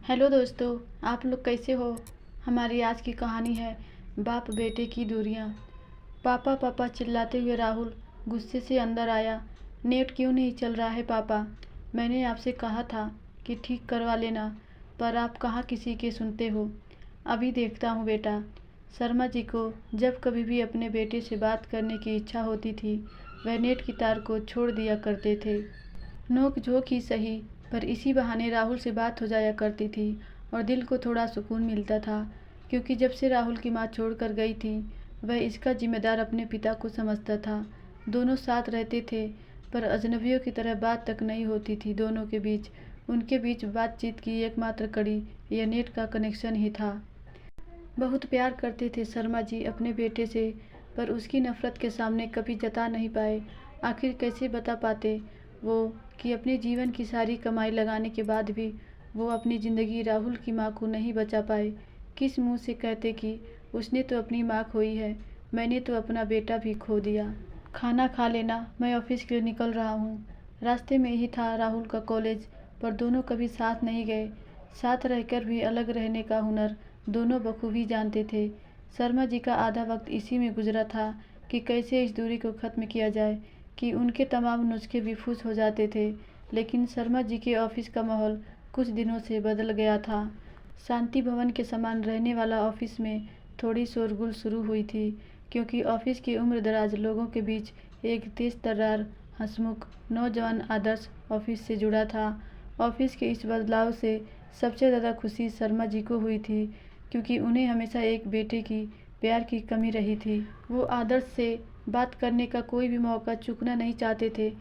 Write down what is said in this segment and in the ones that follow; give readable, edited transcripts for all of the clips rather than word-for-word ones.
Hello दोस्तों, आप लोग कैसे हो। हमारी आज की कहानी है बाप बेटे की दूरियां। पापा पापा चिल्लाते हुए राहुल गुस्से से अंदर आया। नेट क्यों नहीं चल रहा है पापा? मैंने आपसे कहा था कि ठीक करवा लेना, पर आप कहाँ किसी के सुनते हो। अभी देखता हूँ बेटा। शर्मा जी को जब कभी भी अपने बेटे से बात करने की इच्छा होती थी, वह नेट की तार को छोड़ दिया करते थे। नोक झोंक ही सही, पर इसी बहाने राहुल से बात हो जाया करती थी और दिल को थोड़ा सुकून मिलता था, क्योंकि जब से राहुल की माँ छोड़कर गई थी, वह इसका जिम्मेदार अपने पिता को समझता था। दोनों साथ रहते थे, पर अजनबियों की तरह बात तक नहीं होती थी दोनों के बीच। उनके बीच बातचीत की एकमात्र कड़ी यह नेट का कनेक्शन ही था। बहुत प्यार करते थे शर्मा जी अपने बेटे से, पर उसकी नफ़रत के सामने कभी जता नहीं पाए। आखिर कैसे बता पाते वो कि अपने जीवन की सारी कमाई लगाने के बाद भी वो अपनी ज़िंदगी राहुल की माँ को नहीं बचा पाए। किस मुंह से कहते कि उसने तो अपनी माँ खोई है, मैंने तो अपना बेटा भी खो दिया। खाना खा लेना, मैं ऑफिस के लिए निकल रहा हूँ। रास्ते में ही था राहुल का कॉलेज, पर दोनों कभी साथ नहीं गए। साथ रहकर भी अलग रहने का हुनर दोनों बखूबी जानते थे। शर्मा जी का आधा वक्त इसी में गुजरा था कि कैसे इस दूरी को ख़त्म किया जाए, कि उनके तमाम नुस्खे भी फूस हो जाते थे। लेकिन शर्मा जी के ऑफिस का माहौल कुछ दिनों से बदल गया था। शांति भवन के समान रहने वाला ऑफिस में थोड़ी शोरगुल शुरू हुई थी, क्योंकि ऑफिस के उम्रदराज लोगों के बीच एक तेज तर्रार हंसमुख नौजवान आदर्श ऑफिस से जुड़ा था। ऑफिस के इस बदलाव से सबसे ज़्यादा खुशी शर्मा जी को हुई थी, क्योंकि उन्हें हमेशा एक बेटे की प्यार की कमी रही थी। वो आदर्श से बात करने का कोई भी मौका चूकना नहीं चाहते थे।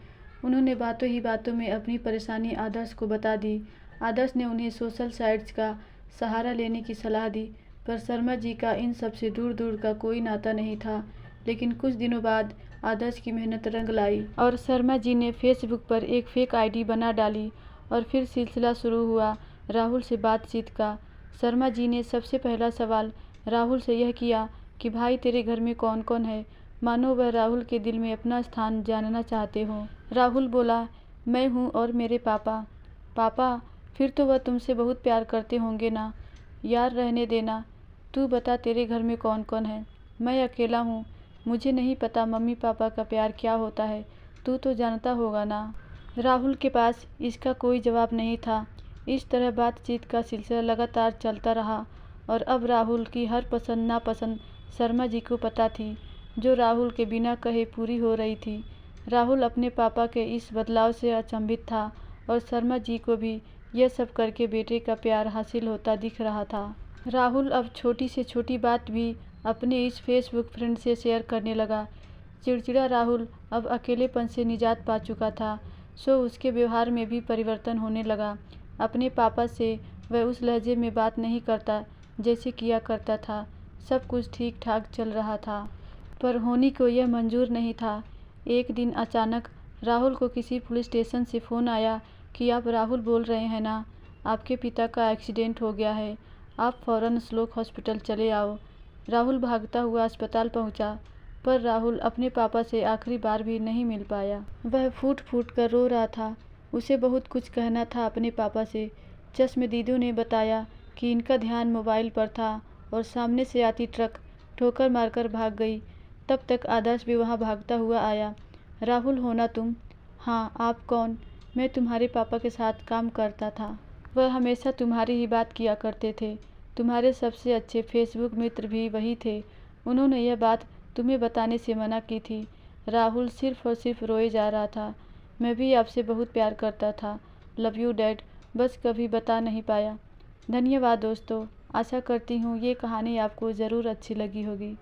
उन्होंने बातों ही बातों में अपनी परेशानी आदर्श को बता दी। आदर्श ने उन्हें सोशल साइट्स का सहारा लेने की सलाह दी, पर शर्मा जी का इन सब से दूर दूर का कोई नाता नहीं था। लेकिन कुछ दिनों बाद आदर्श की मेहनत रंग लाई और शर्मा जी ने फेसबुक पर एक फेक आईडी बना डाली, और फिर सिलसिला शुरू हुआ राहुल से बातचीत का। शर्मा जी ने सबसे पहला सवाल राहुल से यह किया कि भाई तेरे घर में कौन कौन है, मानो वह राहुल के दिल में अपना स्थान जानना चाहते हो। राहुल बोला, मैं हूँ और मेरे पापा। पापा? फिर तो वह तुमसे बहुत प्यार करते होंगे ना। यार रहने देना, तू बता तेरे घर में कौन कौन है। मैं अकेला हूँ, मुझे नहीं पता मम्मी पापा का प्यार क्या होता है, तू तो जानता होगा ना। राहुल के पास इसका कोई जवाब नहीं था। इस तरह बातचीत का सिलसिला लगातार चलता रहा, और अब राहुल की हर पसंद नापसंद शर्मा जी को पता थी, जो राहुल के बिना कहे पूरी हो रही थी। राहुल अपने पापा के इस बदलाव से अचंभित था, और शर्मा जी को भी यह सब करके बेटे का प्यार हासिल होता दिख रहा था। राहुल अब छोटी से छोटी बात भी अपने इस फेसबुक फ्रेंड से शेयर करने लगा। चिड़चिड़ा राहुल अब अकेलेपन से निजात पा चुका था, सो उसके व्यवहार में भी परिवर्तन होने लगा। अपने पापा से वह उस लहजे में बात नहीं करता जैसे किया करता था। सब कुछ ठीक ठाक चल रहा था, पर होनी को यह मंजूर नहीं था। एक दिन अचानक राहुल को किसी पुलिस स्टेशन से फ़ोन आया कि आप राहुल बोल रहे हैं ना, आपके पिता का एक्सीडेंट हो गया है, आप फ़ौरन श्लोक हॉस्पिटल चले आओ। राहुल भागता हुआ अस्पताल पहुंचा, पर राहुल अपने पापा से आखिरी बार भी नहीं मिल पाया। वह फूट फूट कर रो रहा था। उसे बहुत कुछ कहना था अपने पापा से। चश्मदीदों ने बताया कि इनका ध्यान मोबाइल पर था, और सामने से आती ट्रक ठोकर मारकर भाग गई। तब तक आदर्श भी वहाँ भागता हुआ आया। राहुल हो ना तुम? हाँ, आप कौन? मैं तुम्हारे पापा के साथ काम करता था। वह हमेशा तुम्हारी ही बात किया करते थे। तुम्हारे सबसे अच्छे फेसबुक मित्र भी वही थे। उन्होंने यह बात तुम्हें बताने से मना की थी। राहुल सिर्फ और सिर्फ रोए जा रहा था। मैं भी आपसे बहुत प्यार करता था, लव यू डैड, बस कभी बता नहीं पाया। धन्यवाद दोस्तों, आशा करती हूँ ये कहानी आपको ज़रूर अच्छी लगी होगी।